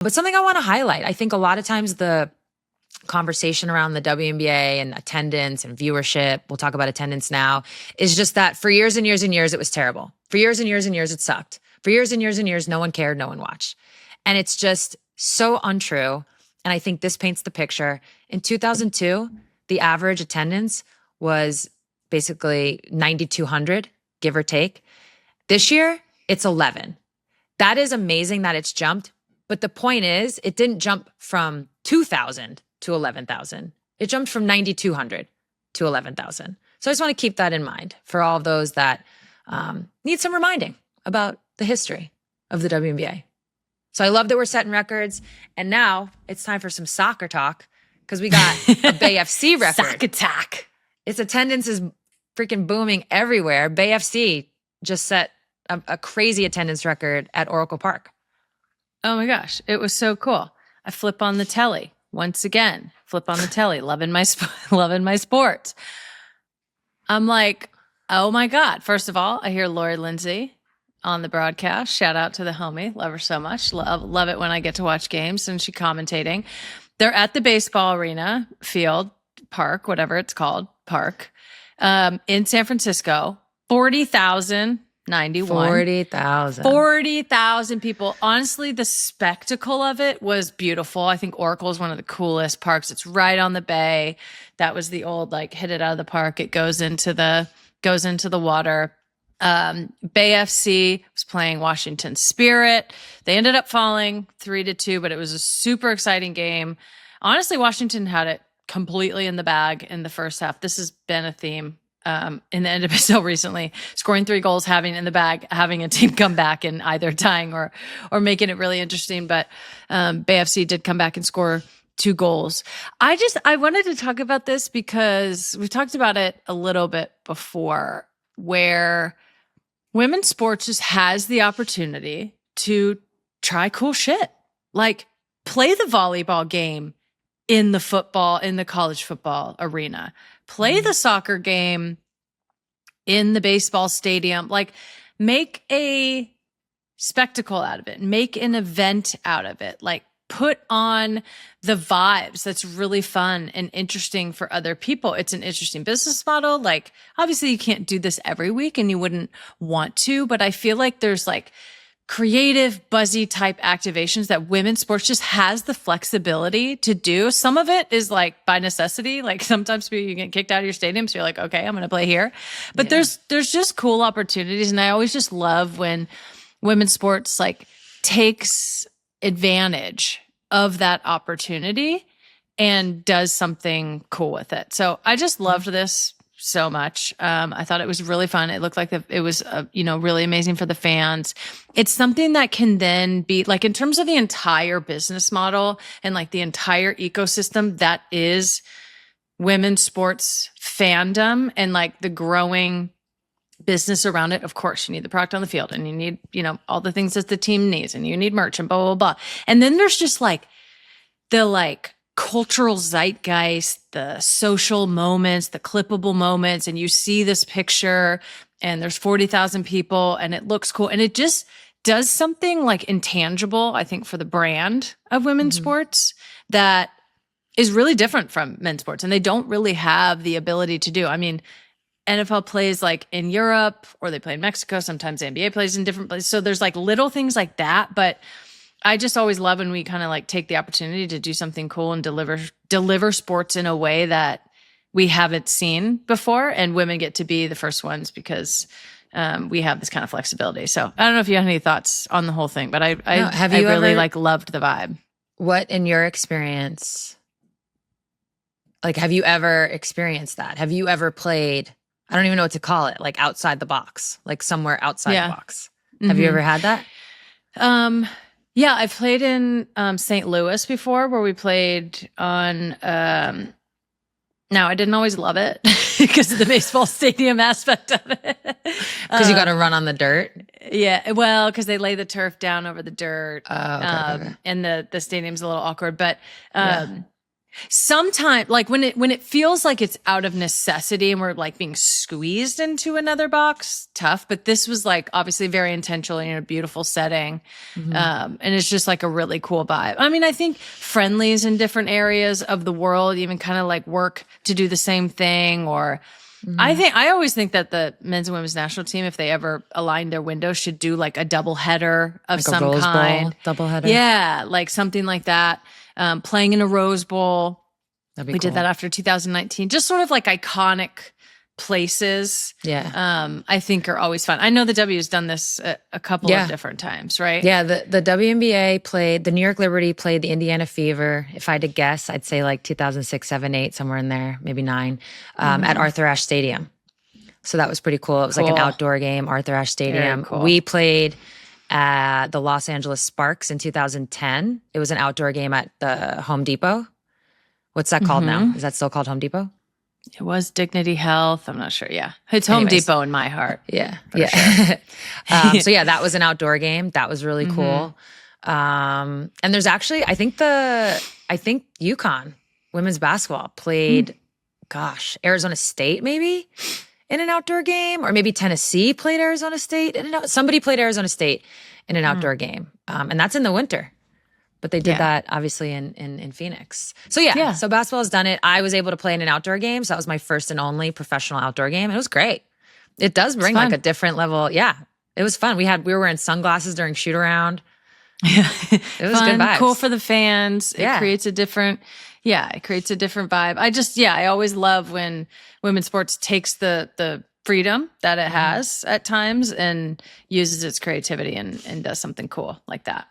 But something I want to highlight, I think a lot of times the conversation around the WNBA and attendance and viewership, we'll talk about attendance now, is just that for years and years and years, it was terrible. For years and years and years, it sucked. For years and years and years, no one cared, no one watched. And it's just so untrue. And I think this paints the picture. In 2002, the average attendance was basically 9,200, give or take. This year, it's 11. That is amazing that it's jumped. But the point is, it didn't jump from 2,000 to 11,000. It jumped from 9,200 to 11,000. So I just want to keep that in mind for all of those that need some reminding about the history of the WNBA. So I love that we're setting records. And now it's time for some soccer talk because we got a Bay FC record. Sock attack. Its attendance is freaking booming everywhere. Bay FC just set a crazy attendance record at Oracle Park. Oh my gosh, it was so cool. I flip on the telly once again. Flip on the telly, loving my sports. I'm like, oh my God. First of all, I hear Lori Lindsay on the broadcast. Shout out to the homie. Love her so much. Love it when I get to watch games and she commentating. They're at the baseball arena, field, park, whatever it's called, park, in San Francisco. 40,000. 91. 40,000 people. Honestly, the spectacle of it was beautiful. I think Oracle is one of the coolest parks. It's right on the bay. That was the old, like, hit it out of the park. It goes into the water. Bay FC was playing Washington Spirit. They ended up falling 3-2, but it was a super exciting game. Honestly, Washington had it completely in the bag in the first half. This has been a theme in the NWSL recently, scoring 3 goals, having in the bag, having a team come back and either tying or making it really interesting. But Bay FC did come back and score 2 goals. I wanted to talk about this because we talked about it a little bit before, where women's sports just has the opportunity to try cool shit, like play the volleyball game in the college football arena, play the soccer game in the baseball stadium, like make a spectacle out of it, make an event out of it, like put on the vibes that's really fun and interesting for other people. It's an interesting business model. Like, obviously you can't do this every week and you wouldn't want to, but I feel like there's like creative, buzzy type activations that women's sports just has the flexibility to do. Some of it is like by necessity. Like sometimes you get kicked out of your stadium, so you're like, okay, I'm going to play here. But there's just cool opportunities. And I always just love when women's sports like takes advantage of that opportunity and does something cool with it. So I just loved this so much. I thought it was really fun. It looked like it was, really amazing for the fans. It's something that can then be like, in terms of the entire business model and like the entire ecosystem that is women's sports fandom and like the growing business around it. Of course, you need the product on the field and you need, all the things that the team needs and you need merch and blah, blah, blah. And then there's just like the cultural zeitgeist, the social moments, the clippable moments, and you see this picture and there's 40,000 people and it looks cool. And it just does something like intangible, I think, for the brand of women's sports that is really different from men's sports. And they don't really have the ability to do. I mean, NFL plays like in Europe or they play in Mexico. Sometimes the NBA plays in different places. So there's like little things like that. But I just always love when we kind of like take the opportunity to do something cool and deliver sports in a way that we haven't seen before. And women get to be the first ones because we have this kind of flexibility. So I don't know if you have any thoughts on the whole thing, but I really loved the vibe. What in your experience, like, have you ever experienced that? Have you ever played, I don't even know what to call it, like outside the box, like somewhere outside the box? Have you ever had that? Yeah, I've played in St. Louis before where we played on, now I didn't always love it because of the baseball stadium aspect of it. Because you got to run on the dirt? Yeah, well, because they lay the turf down over the dirt. Okay. And the stadium's a little awkward. But Sometimes, like when it feels like it's out of necessity and we're like being squeezed into another box, tough. But this was like obviously very intentional in a beautiful setting, and it's just like a really cool vibe. I mean, I think friendlies in different areas of the world even kind of like work to do the same thing. Or I always think that the men's and women's national team, if they ever align their window, should do like a double header of Like some a Rose kind. Bowl double header. Yeah, like something like that. Playing in a Rose Bowl. That'd be We cool. did that after 2019. Just sort of like iconic places. Yeah. I think are always fun. I know the W has done this a couple of different times, right? Yeah, the WNBA played, the New York Liberty played the Indiana Fever. If I had to guess, I'd say like 2006, 7, 8, somewhere in there, maybe 9, at Arthur Ashe Stadium. So that was pretty cool. It was like an outdoor game, Arthur Ashe Stadium. Very cool. We played at the Los Angeles Sparks in 2010. It was an outdoor game at the Home Depot. What's that called now? Is that still called Home Depot? It was Dignity Health. I'm not sure. Yeah. It's Home Depot in my heart. Yeah. Sure. So yeah, that was an outdoor game. That was really cool. And there's actually, I think UConn women's basketball played, Arizona State maybe in an outdoor game, or maybe Tennessee played Arizona State. Somebody played Arizona State in an outdoor game. And that's in the winter. But they did that obviously in Phoenix. So so basketball has done it. I was able to play in an outdoor game. So that was my first and only professional outdoor game. And it was great. It does bring like a different level. Yeah, it was fun. We were wearing sunglasses during shoot around. Yeah. It was fun, good vibes. cool for the fans. Yeah. It creates a different vibe. I always love when women's sports takes the freedom that it has at times and uses its creativity and does something cool like that.